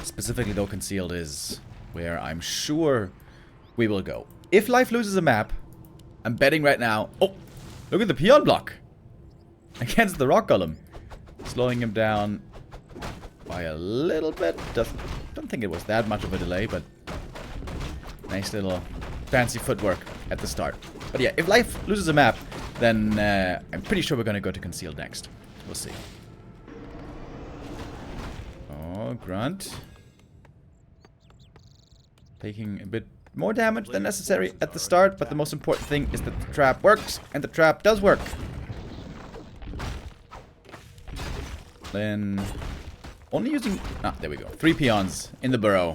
Specifically, though, concealed is where I'm sure we will go. If life loses a map, I'm betting right now... Oh, look at the peon block against the rock golem. Slowing him down by a little bit. Don't think it was that much of a delay, but nice little fancy footwork at the start. But yeah, if life loses a map, then I'm pretty sure we're going to go to concealed next. We'll see. Oh, grunt. Taking a bit more damage than necessary at the start, but the most important thing is that the trap works, and the trap does work. Then, only using... Ah, there we go. 3 peons in the burrow.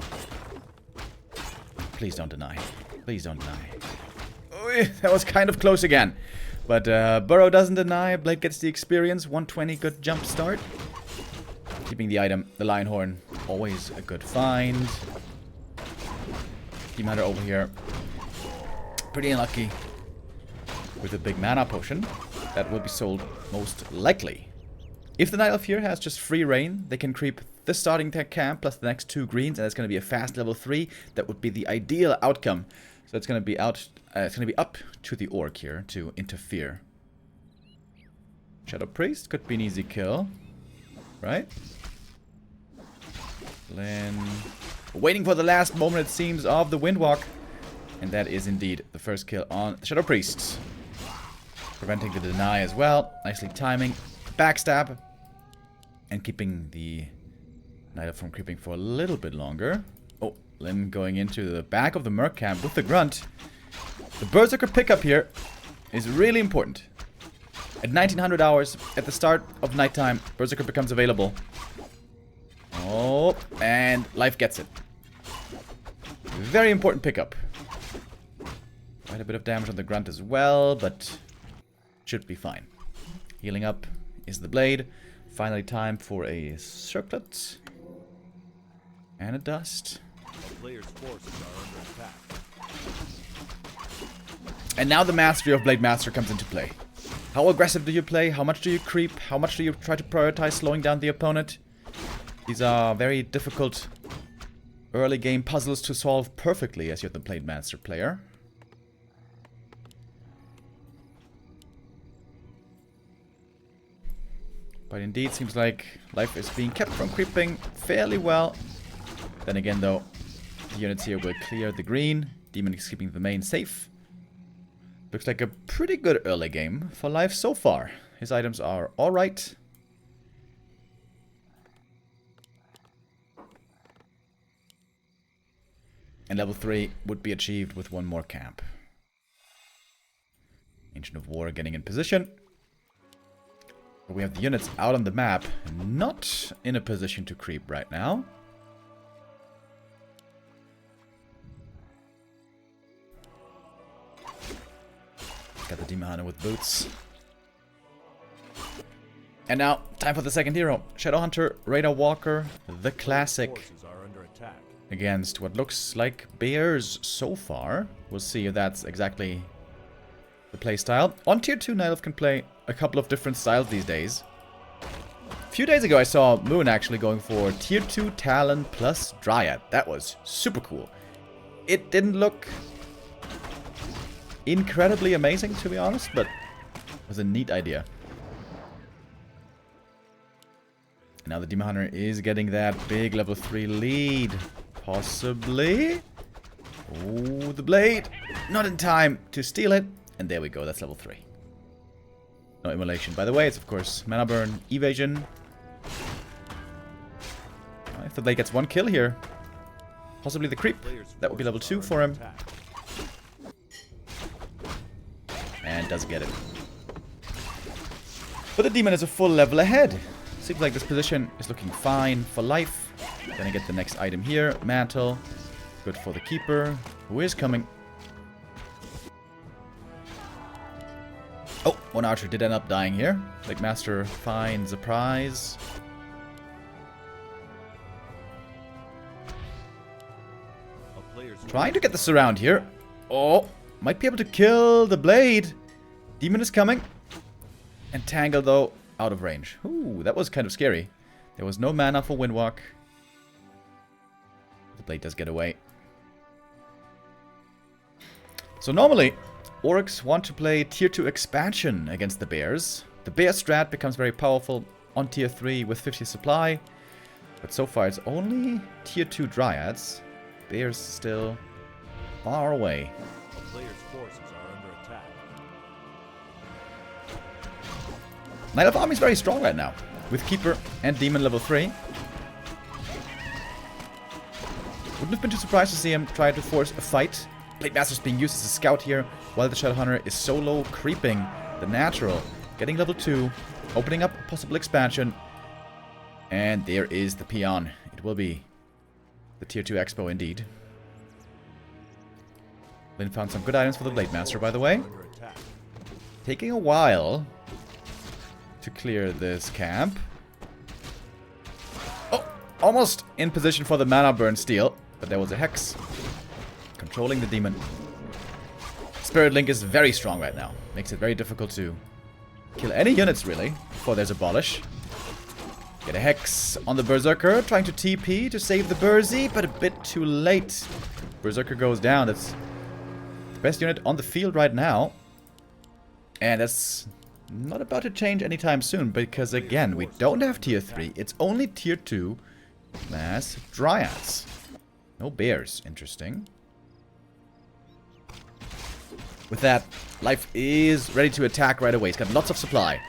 Please don't deny. Please don't deny. Oh, that was kind of close again. But burrow doesn't deny. Blade gets the experience. 120, good jump start. Keeping the item, the lion horn, always a good find. Team Hunter over here. Pretty unlucky with a big mana potion that will be sold most likely. If the Night Elf here has just free reign, they can creep the starting tech camp plus the next 2 greens, and it's going to be a fast level 3. That would be the ideal outcome. So it's going to be it's going to be up to the Orc here to interfere. Shadow Priest could be an easy kill, right? Then waiting for the last moment, it seems, of the Windwalk, and that is indeed the first kill on the Shadow Priest, preventing the deny as well. Nicely timing, backstab. And keeping the Night Elf from creeping for a little bit longer. Oh, Lim going into the back of the Merc camp with the Grunt. The Berserker pickup here is really important. At 1900 hours, at the start of nighttime, Berserker becomes available. Oh, and life gets it. Very important pickup. Quite a bit of damage on the Grunt as well, but should be fine. Healing up is the Blade. Finally time for a circlet. And a dust. And now the mastery of Blade Master comes into play. How aggressive do you play? How much do you creep? How much do you try to prioritize slowing down the opponent? These are very difficult early game puzzles to solve perfectly as you're the Blade Master player. But indeed, seems like life is being kept from creeping fairly well. Then again, though, the units here will clear the green. Demon is keeping the main safe. Looks like a pretty good early game for life so far. His items are alright. And level 3 would be achieved with 1 more camp. Ancient of War getting in position. We have the units out on the map, not in a position to creep right now. Got the Demon Hunter with boots. And now, time for the second hero. Shadow Hunter, Radar Walker, the classic. Against what looks like bears so far. We'll see if that's exactly the playstyle. On tier 2, Night Elf can play a couple of different styles these days. A few days ago I saw Moon actually going for tier 2 Talon plus Dryad. That was super cool. It didn't look incredibly amazing, to be honest, but it was a neat idea. And now the Demon Hunter is getting that big level 3 lead. Possibly. Oh, the Blade. Not in time to steal it. And there we go, that's level 3. No immolation, by the way. It's, of course, mana burn, evasion. If the Blade gets 1 kill here, possibly the creep. That would be level 2 for him. And does get it. But the Demon is a full level ahead. Seems like this position is looking fine for life. Gonna get the next item here. Mantle. Good for the Keeper, who is coming. Oh, 1 archer did end up dying here. Blade Master finds a prize. Trying to get the surround here. Oh, might be able to kill the Blade. Demon is coming. And Tangle, though, out of range. Ooh, that was kind of scary. There was no mana for Windwalk. The blade does get away. So normally, orcs want to play tier 2 expansion against the bears. The bear strat becomes very powerful on tier 3 with 50 supply. But so far it's only tier 2 dryads. Bears still far away. A player's forces are under attack. Knight of Army is very strong right now, with Keeper and Demon level 3. Wouldn't have been too surprised to see him try to force a fight. Blade Master's being used as a scout here, while the Shadowhunter is solo creeping the natural, getting level 2, opening up a possible expansion. And there is the peon. It will be the tier 2 expo indeed. Lynn found some good items for the Blade Master, by the way. Taking a while to clear this camp. Oh, almost in position for the mana burn steal, but there was a hex. Controlling the demon. Spirit Link is very strong right now. Makes it very difficult to kill any units, really, before there's Abolish. Get a hex on the Berserker, trying to TP to save the Burzy, but a bit too late. Berserker goes down. That's the best unit on the field right now. And that's not about to change anytime soon, because again, we don't have tier 3. It's only tier 2 mass dryads. No bears. Interesting. With that, Life is ready to attack right away. He's got lots of supply.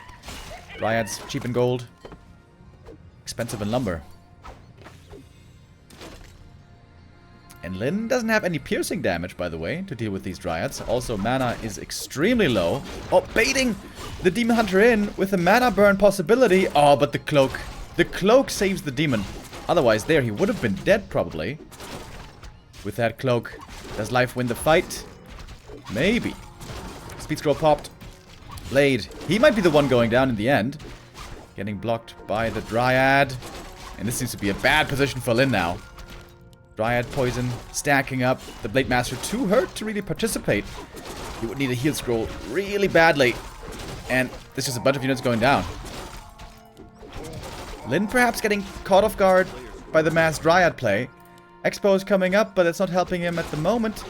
Dryads, cheap in gold. Expensive in lumber. And Lyn doesn't have any piercing damage, by the way, to deal with these Dryads. Also, mana is extremely low. Oh, baiting the Demon Hunter in with a mana burn possibility. Oh, but the cloak. The cloak saves the demon. Otherwise, there, he would have been dead, probably. With that cloak, does Life win the fight? Maybe. Speed scroll popped. Blade. He might be the one going down in the end. Getting blocked by the Dryad. And this seems to be a bad position for Lyn now. Dryad poison stacking up. The Blade Master too hurt to really participate. He would need a heal scroll really badly. And there's just a bunch of units going down. Lyn perhaps getting caught off guard by the mass Dryad play. Expo is coming up, but it's not helping him at the moment.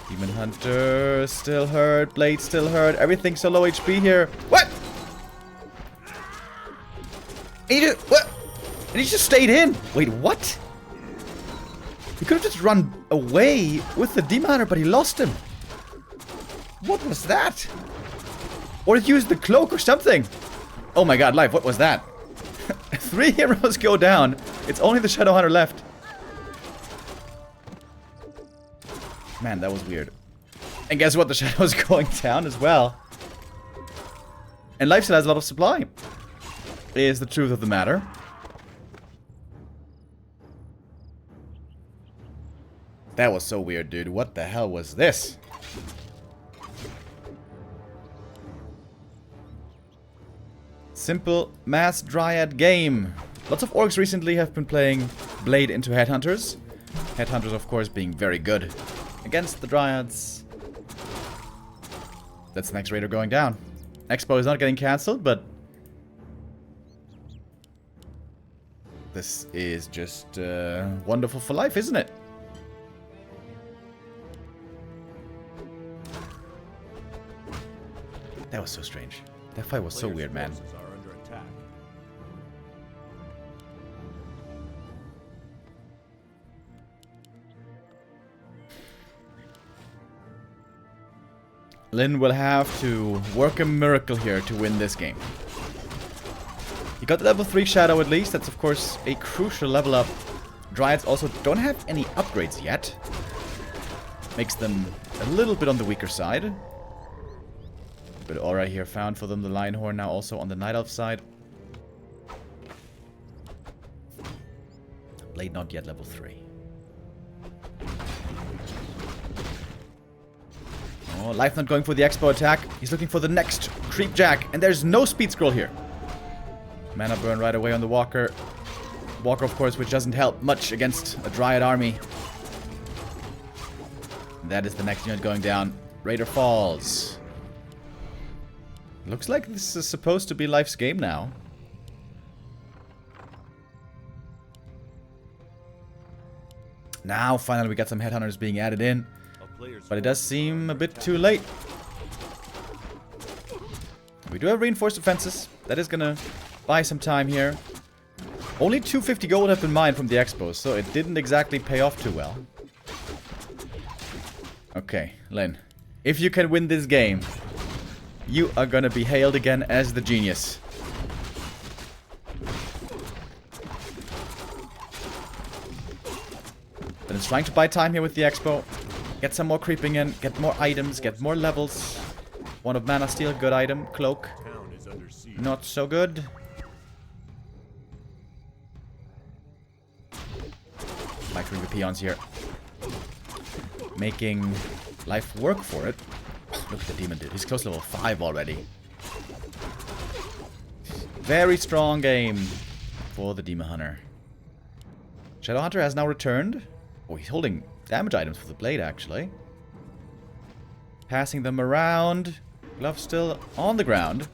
Demon Hunter still hurt. Blade still hurt. Everything's so low HP here. What? What? And he just stayed in. Wait, what? He could have just run away with the Demon Hunter, but he lost him. What was that? Or he used the cloak or something. Oh my god, Life, what was that? 3 heroes go down. It's only the Shadowhunter left. Man, that was weird. And guess what? The Shadow's going down as well. And Life still has a lot of supply. Is the truth of the matter. That was so weird, dude. What the hell was this? Simple mass Dryad game. Lots of orcs recently have been playing Blade into Headhunters. Headhunters, of course, being very good against the Dryads. That's the next raider going down. Expo is not getting cancelled, but this is just wonderful for Life, isn't it? That was so strange. That fight was so weird, man. Lyn will have to work a miracle here to win this game. He got the level 3 Shadow at least. That's of course a crucial level up. Dryads also don't have any upgrades yet. Makes them a little bit on the weaker side. But Aura here found for them the Lionhorn, now also on the Night Elf side. Blade not yet level 3. Oh, Life not going for the Expo attack. He's looking for the next Creep Jack. And there's no speed scroll here. Mana burn right away on the Walker. Walker, of course, which doesn't help much against a Dryad army. And that is the next unit going down. Raider falls. Looks like this is supposed to be Life's game now. Now, finally, we got some headhunters being added in. A player's But it does seem a bit too late. We do have reinforced defenses. That is gonna buy some time here. Only 250 gold have been mined from the expo, so it didn't exactly pay off too well. Okay, Lynn. If you can win this game, you are gonna be hailed again as the genius. But it's trying to buy time here with the expo. Get some more creeping in, get more items, get more levels. One of mana steel, good item. Cloak, town is under siege. not so good. Microing the peons here. Making life work for it. Look at the demon dude. He's close to level 5 already. Very strong game for the demon hunter. Shadow Hunter has now returned. Oh, he's holding damage items for the blade, actually. Passing them around. Glove still on the ground.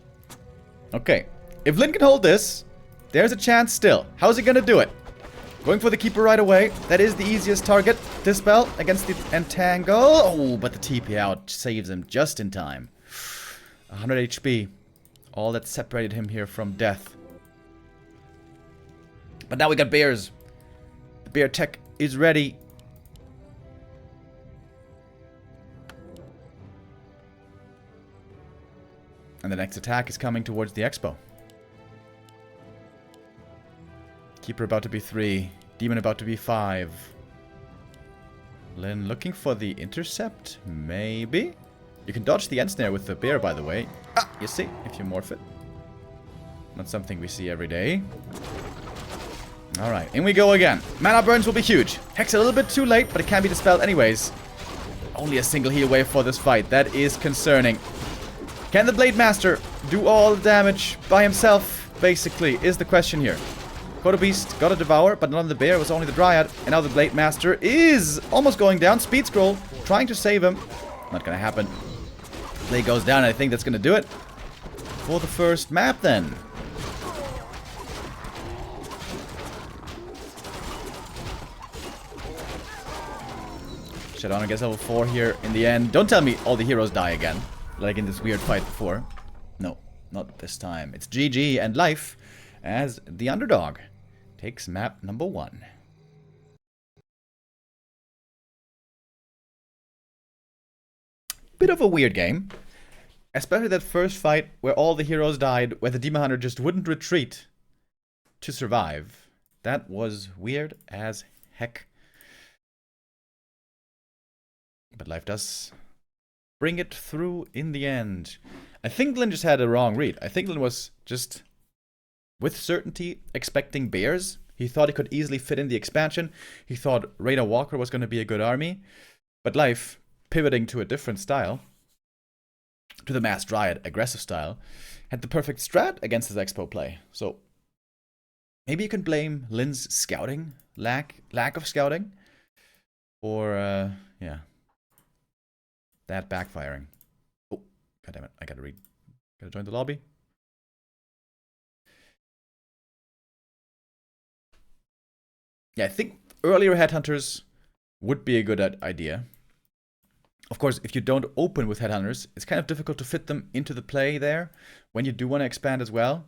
Okay. If Lynn can hold this, there's a chance still. How's he gonna do it? Going for the Keeper right away. That is the easiest target. Dispel against the Entangle. Oh, but the TP out saves him just in time. 100 HP. All that separated him here from death. But now we got bears. The bear tech is ready. And the next attack is coming towards the expo. Keeper about to be 3. Demon about to be 5. Lynn looking for the intercept? Maybe? You can dodge the end snare with the bear, by the way. Ah, you see, if you morph it. Not something we see every day. Alright, in we go again. Mana burns will be huge. Hex a little bit too late, but it can be dispelled anyways. Only a single heal wave for this fight. That is concerning. Can the Blade Master do all the damage by himself, basically, is the question here. Got a beast, got a devour, but not on the bear, it was only the dryad. And now the Blade Master is almost going down. Speed scroll, trying to save him. Not gonna happen. Blade goes down, and I think that's gonna do it. For the first map, then. Shadowrunner gets level 4 here in the end. Don't tell me all the heroes die again, like in this weird fight before. No, not this time. It's GG and life as the underdog takes map number 1. Bit of a weird game. Especially that first fight where all the heroes died, where the Demon Hunter just wouldn't retreat to survive. That was weird as heck. But life does bring it through in the end. I think Lynn just had a wrong read. I think Lynn was just, with certainty, expecting bears. He thought he could easily fit in the expansion. He thought Raider Walker was going to be a good army. But life, pivoting to a different style, to the Mass Dryad aggressive style, had the perfect strat against his expo play. So maybe you can blame Lynn's scouting, lack of scouting, or yeah, that backfiring. Oh, goddammit, I gotta join the lobby. Yeah, I think earlier headhunters would be a good idea. Of course, if you don't open with headhunters, it's kind of difficult to fit them into the play there when you do want to expand as well.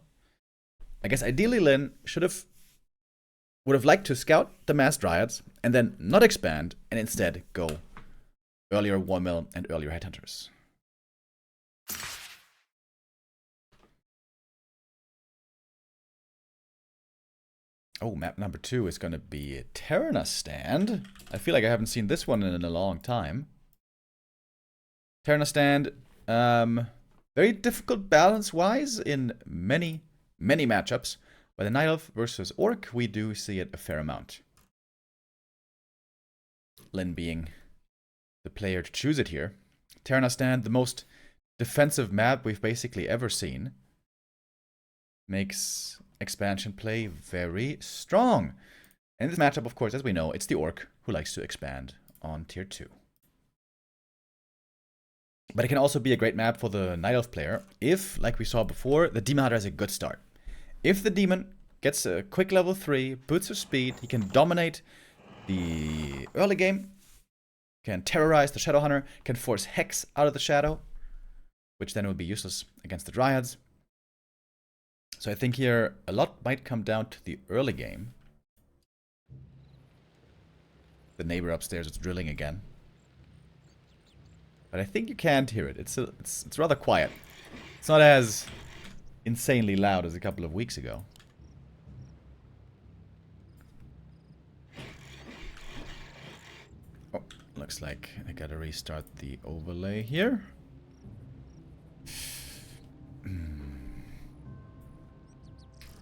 I guess ideally Lynn would have liked to scout the Mass Dryads and then not expand and instead go earlier War Mill and earlier headhunters. Oh, map number 2 is going to be Terna Stand. I feel like I haven't seen this one in a long time. Terna Stand, very difficult balance-wise in many matchups. By the Night Elf versus Orc, we do see it a fair amount. Lynn being the player to choose it here. Terna Stand, the most defensive map we've basically ever seen. Makes expansion play very strong. And in this matchup, of course, as we know, it's the Orc who likes to expand on tier 2. But it can also be a great map for the Night Elf player if, like we saw before, the Demon Hunter has a good start. If the Demon gets a quick level 3, boots of speed, he can dominate the early game, can terrorize the Shadow Hunter, can force Hex out of the Shadow, which then would be useless against the Dryads. So I think here a lot might come down to the early game. The neighbor upstairs is drilling again. But I think you can't hear it. It's rather quiet. It's not as insanely loud as a couple of weeks ago. Oh, looks like I gotta restart the overlay here.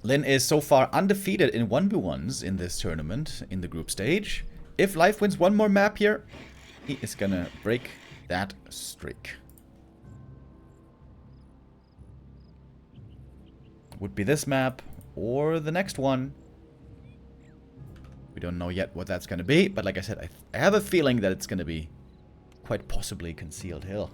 Lin is so far undefeated in 1v1s in this tournament in the group stage. If Life wins one more map here, he is gonna break that streak. Would be this map or the next one. We don't know yet what that's gonna be, but like I said, I have a feeling that it's gonna be quite possibly Concealed Hill.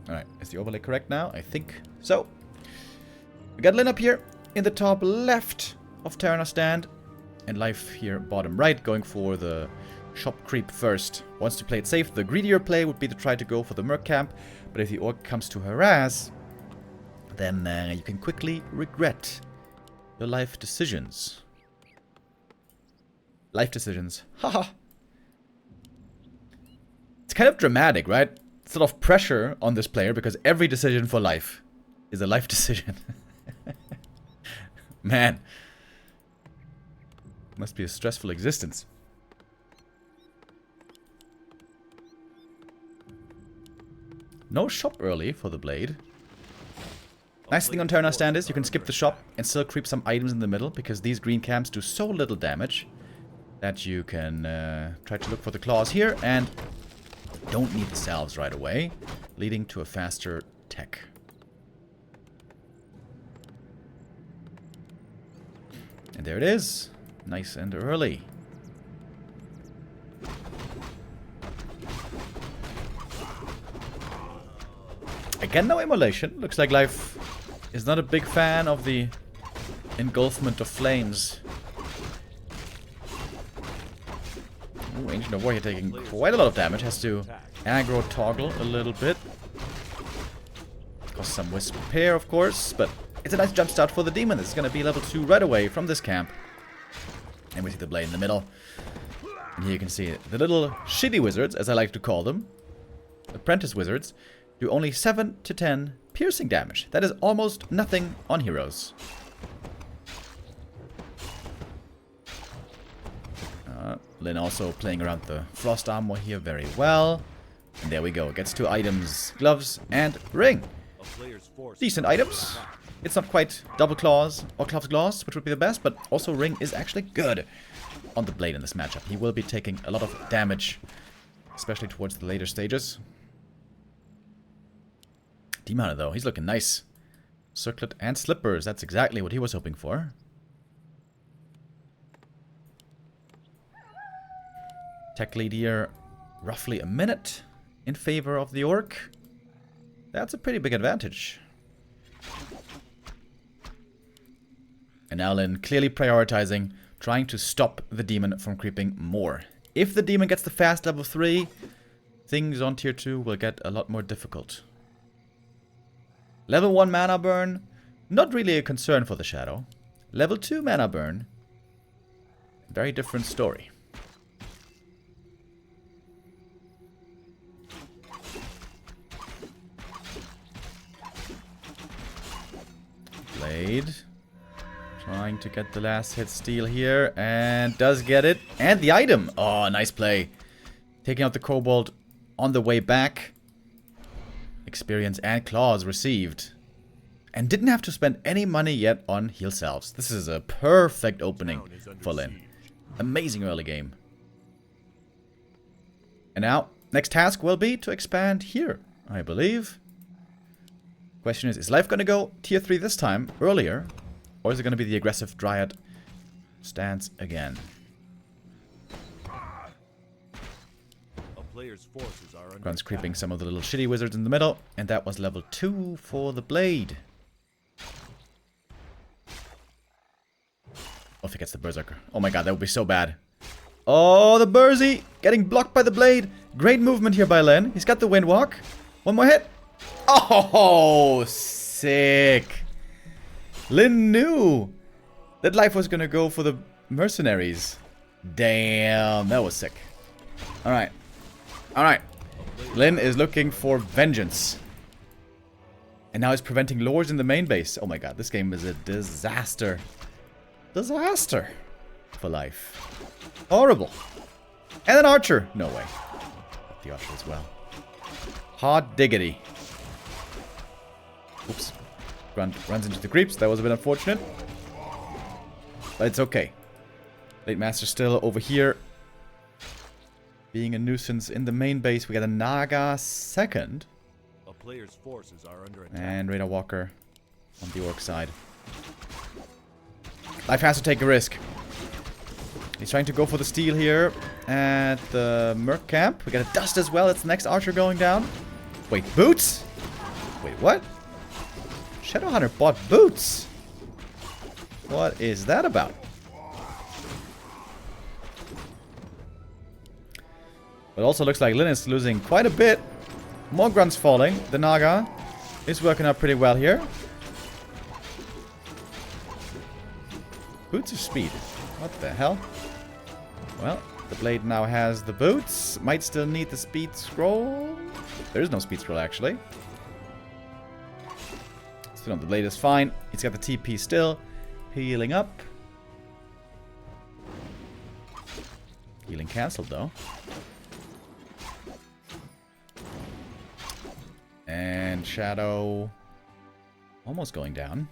Alright, is the overlay correct now? I think so. We got Lin up here in the top left of Terranos stand. And Life here bottom right, going for the shop creep first. Wants to play it safe. The greedier play would be to try to go for the Merc camp. But if the Orc comes to harass, then you can quickly regret your life decisions. Life decisions. Haha. It's kind of dramatic, right? Sort of pressure on this player because every decision for life is a life decision. Man. Must be a stressful existence. No shop early for the blade. Nice thing on Terranos stand is you can skip the shop and still creep some items in the middle because these green camps do so little damage that you can try to look for the claws here and don't need the salves right away, leading to a faster tech. And there it is. Nice and early. Again, no immolation. Looks like Life is not a big fan of the engulfment of flames. Ooh, Ancient of War here taking quite a lot of damage. Has to aggro toggle a little bit. Cost some wisp repair, of course, but it's a nice jump start for the demon. It's going to be level 2 right away from this camp. And we see the blade in the middle. And here you can see the little shitty wizards, as I like to call them. Apprentice wizards. Do only 7 to 10 piercing damage. That is almost nothing on heroes. Lin also playing around the frost armor here very well. And there we go. Gets 2 items. Gloves and ring. Decent items. It's not quite double claws or Cloves Claws, which would be the best, but also ring is actually good on the blade in this matchup. He will be taking a lot of damage, especially towards the later stages. Demon though, he's looking nice. Circlet and slippers, that's exactly what he was hoping for. Tech lead here, roughly a minute in favor of the Orc. That's a pretty big advantage. And now Lin clearly prioritizing, trying to stop the demon from creeping more. If the demon gets the fast level 3, things on tier 2 will get a lot more difficult. Level 1 mana burn, not really a concern for the Shadow. Level 2 mana burn, very different story. Blade. Trying to get the last hit steal here, and does get it. And the item! Oh, nice play. Taking out the kobold on the way back. Experience and claws received. And didn't have to spend any money yet on heal salves. This is a perfect opening for Lin. Amazing early game. And now, next task will be to expand here, I believe. Question is Life going to go tier 3 this time, earlier? Or is it going to be the aggressive Dryad stance again? Grun's creeping some of the little shitty wizards in the middle. And that was level 2 for the blade. if he gets the Berserker. Oh my god, that would be so bad. Oh, the Burzy getting blocked by the blade. Great movement here by Lin. He's got the Windwalk. One more hit. Oh, sick. Lin knew that life was gonna go for the mercenaries. Damn, that was sick. Alright. Alright. Lin is looking for vengeance. And now he's preventing lords in the main base. Oh my god, this game is a disaster. Disaster for life. Horrible. And an archer. No way. The archer as well. Hot diggity. Oops. Grunt runs into the creeps. That was a bit unfortunate. But it's okay. Late Master still over here. Being a nuisance in the main base. We got a Naga second. A player's forces are under attack. And Radar Walker on the orc side. Life has to take a risk. He's trying to go for the steal here at the Merc camp. We got a Dust as well. It's the next archer going down. Wait, boots? Wait, what? Shadowhunter bought boots. What is that about? It also looks like Lin is losing quite a bit. More grunts falling. The Naga is working out pretty well here. Boots of speed. What the hell? Well, the blade now has the boots. Might still need the speed scroll. There is no speed scroll, actually. Still on, the blade is fine. He's got the TP still. Healing up. Healing cancelled, though. And Shadow almost going down.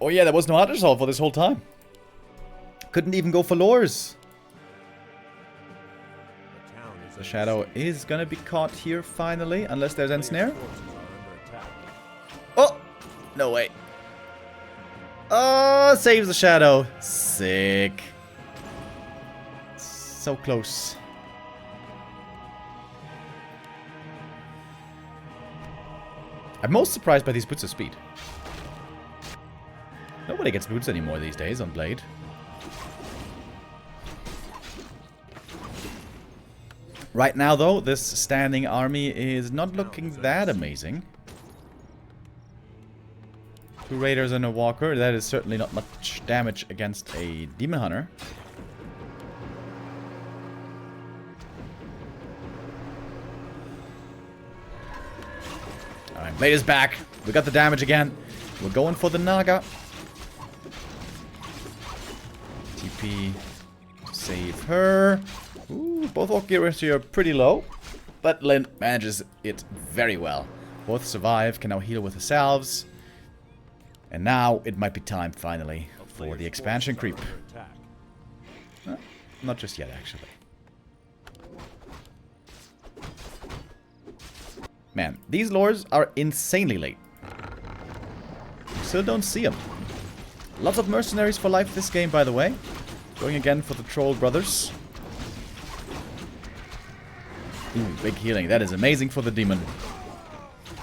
Oh yeah, there was no auto solve for this whole time. Couldn't even go for lures. The Shadow is gonna be caught here finally, unless there's Ensnare. Oh! No way. Oh, saves the Shadow. Sick. So close. I'm most surprised by these boots of speed. Nobody gets boots anymore these days on Blade. Right now, though, this standing army is not looking that amazing. 2 raiders and a walker. That is certainly not much damage against a demon hunter. Alright, Blade is back. We got the damage again. We're going for the Naga. TP to save her. Ooh, both orc gears here are pretty low. But Lin manages it very well. Both survive, can now heal with the salves. And now it might be time, finally, for the expansion creep. Not just yet, actually. Man, these lures are insanely late. Still don't see them. Lots of mercenaries for life this game, by the way. Going again for the troll brothers. Ooh, big healing. That is amazing for the demon.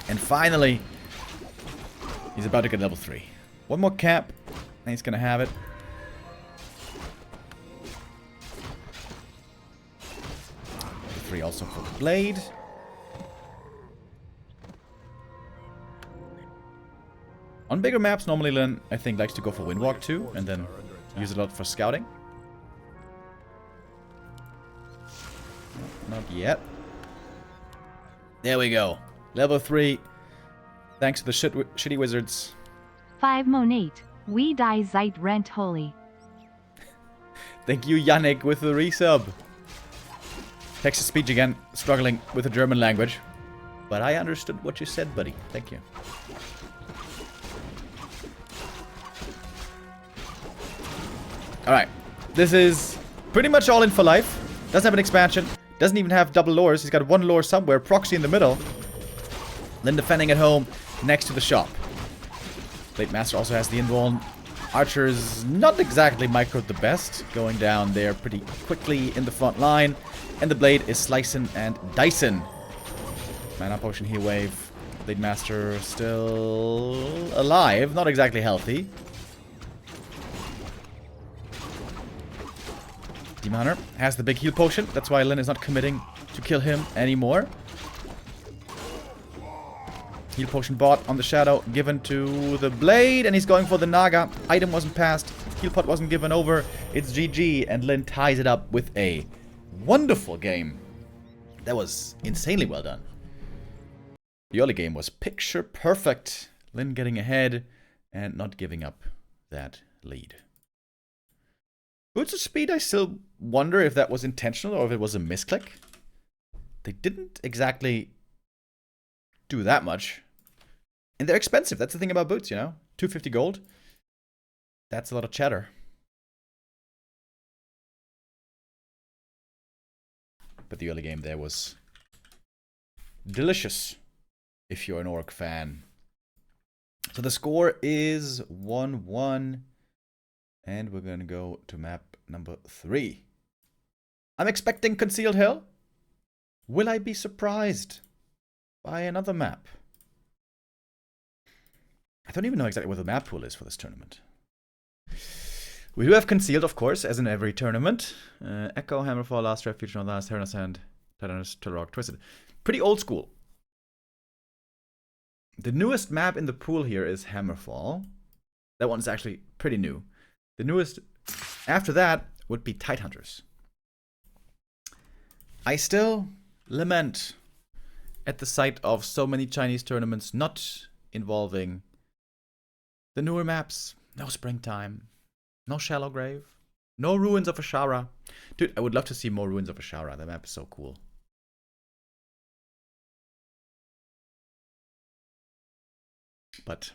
And finally, he's about to get level 3. One more cap, and he's gonna have it. Level 3 also for the blade. On bigger maps, normally Lin, I think, likes to go for Windwalk too, and then use it a lot for scouting. Not yet. There we go. Level 3. Thanks to the shitty wizards. 5 Monate. We die seit rent holy. Thank you, Yannick, with the resub. Text to speech again, struggling with the German language. But I understood what you said, buddy. Thank you. Alright. This is pretty much all in for life. Doesn't have an expansion. Doesn't even have double lures. He's got one lure somewhere. Proxy in the middle. Then defending at home next to the shop. Blade Master also has the invuln. Archers not exactly microed the best. Going down there pretty quickly in the front line. And the blade is slicing and dicing. Mana potion heal wave. Blade Master still alive. Not exactly healthy. Demon Hunter has the big heal potion. That's why Lin is not committing to kill him anymore. Heal potion bought on the Shadow, given to the Blade, and he's going for the Naga. Item wasn't passed. Heal pot wasn't given over. It's GG, and Lin ties it up with a wonderful game. That was insanely well done. The early game was picture perfect. Lin getting ahead and not giving up that lead. Boots of Speed, I still wonder if that was intentional or if it was a misclick. They didn't exactly do that much. And they're expensive. That's the thing about boots, you know? 250 gold. That's a lot of cheddar. But the early game there was delicious if you're an Orc fan. So the score is 1-1. And we're going to go to map number 3. I'm expecting Concealed Hill. Will I be surprised by another map? I don't even know exactly what the map pool is for this tournament. We do have Concealed, of course, as in every tournament. Echo, Hammerfall, Last Refuge, No Last, Heron Sand, Titanus, Rock, Twisted. Pretty old school. The newest map in the pool here is Hammerfall. That one's actually pretty new. The newest after that would be Tidehunters. I still lament at the sight of so many Chinese tournaments not involving the newer maps. No Springtime, no Shallow Grave, no Ruins of Ashara. Dude, I would love to see more Ruins of Ashara. That map is so cool. But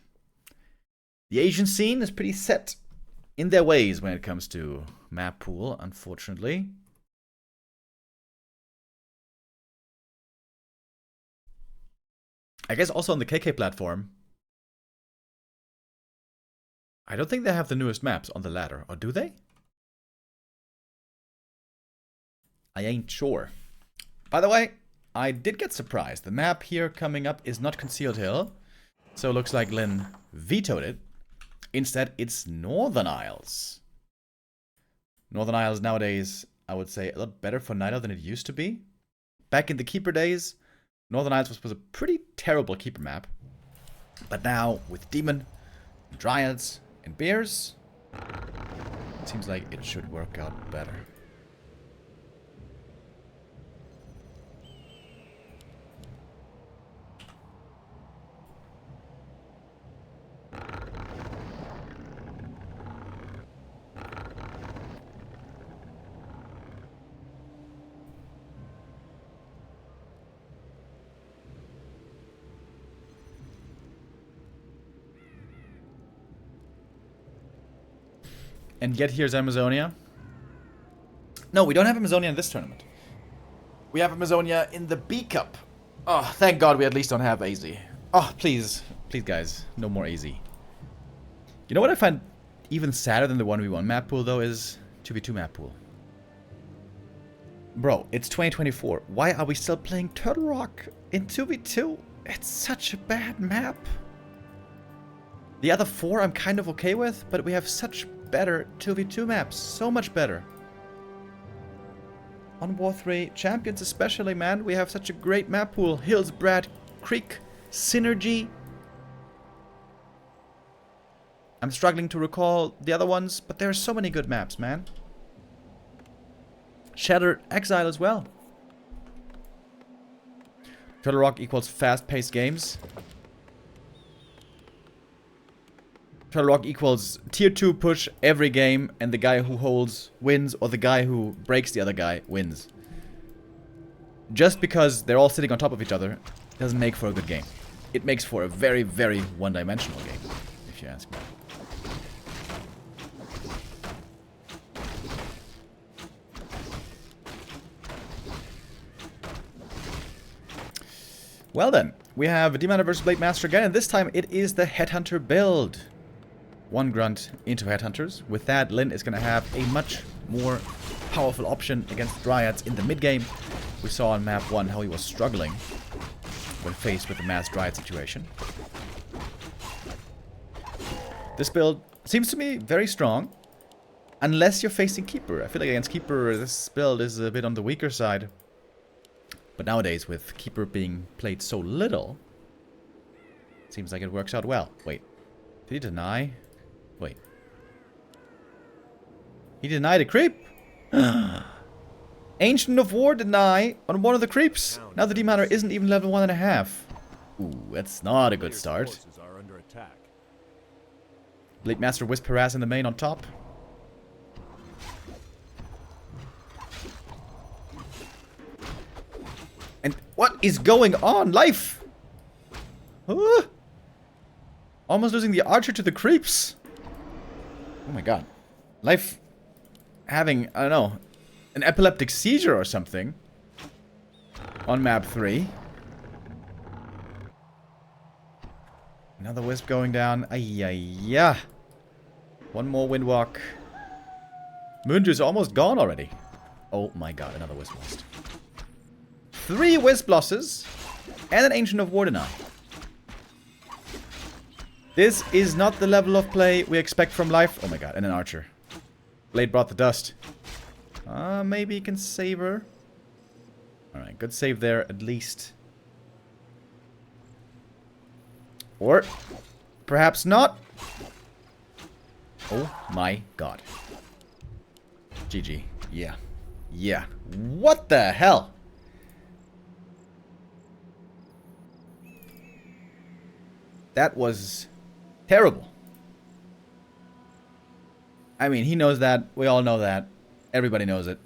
the Asian scene is pretty set in their ways when it comes to map pool, unfortunately. I guess also on the KK platform, I don't think they have the newest maps on the ladder, or do they? I ain't sure. By the way, I did get surprised. The map here coming up is not Concealed Hill, so it looks like Lin vetoed it. Instead, it's Northern Isles. Northern Isles nowadays, I would say, a lot better for Nido than it used to be. Back in the Keeper days, Northern Isles was a pretty terrible Keeper map. But now, with Demon, Dryads, and Bears, it seems like it should work out better. And yet here's Amazonia. No, we don't have Amazonia in this tournament. We have Amazonia in the B Cup. Oh, thank God we at least don't have AZ. Oh, please. Please, guys. No more AZ. You know what I find even sadder than the 1v1 map pool, though, is 2v2 map pool. Bro, it's 2024. Why are we still playing Turtle Rock in 2v2? It's such a bad map. The other 4 I'm kind of okay with, but we have such better 2v2 maps. So much better. On War 3, Champions especially, man, we have such a great map pool. Hillsbrad, Creek, Synergy. I'm struggling to recall the other ones, but there are so many good maps, man. Shattered Exile as well. Turtle Rock equals fast-paced games. Turtle Rock equals tier 2 push every game, and the guy who holds wins, or the guy who breaks the other guy wins. Just because they're all sitting on top of each other doesn't make for a good game. It makes for a very, very one-dimensional game, if you ask me. Well then, we have Demon Hunter vs Blade Master again, and this time it is the Headhunter build. 1 grunt into Headhunters. With that, Lin is going to have a much more powerful option against Dryads in the mid game. We saw on map 1 how he was struggling when faced with the mass dryad situation. This build seems to me very strong. Unless you're facing Keeper. I feel like against Keeper, this build is a bit on the weaker side. But nowadays, with Keeper being played so little, seems like it works out well. Wait. Did he deny? Wait. He denied a creep? Ancient of War deny on one of the creeps. Now the Demon Hunter isn't even level 1.5. Ooh, that's not a good start. Forces are under attack. Blade Master Wisp Harass in the main on top. And what is going on? Life! Almost losing the archer to the creeps. Oh my god. Life having, I don't know, an epileptic seizure or something. On map 3. Another wisp going down. Ayaya. One more windwalk. Munju's almost gone already. Oh my god, another wisp lost. 3 wisp losses and an Ancient of War deny. This is not the level of play we expect from Life. Oh my god, and an archer. Blade brought the dust. Maybe he can save her. Alright, good save there at least. Or perhaps not. Oh my god. GG. Yeah. Yeah. What the hell? That was terrible. I mean, he knows that. We all know that. Everybody knows it.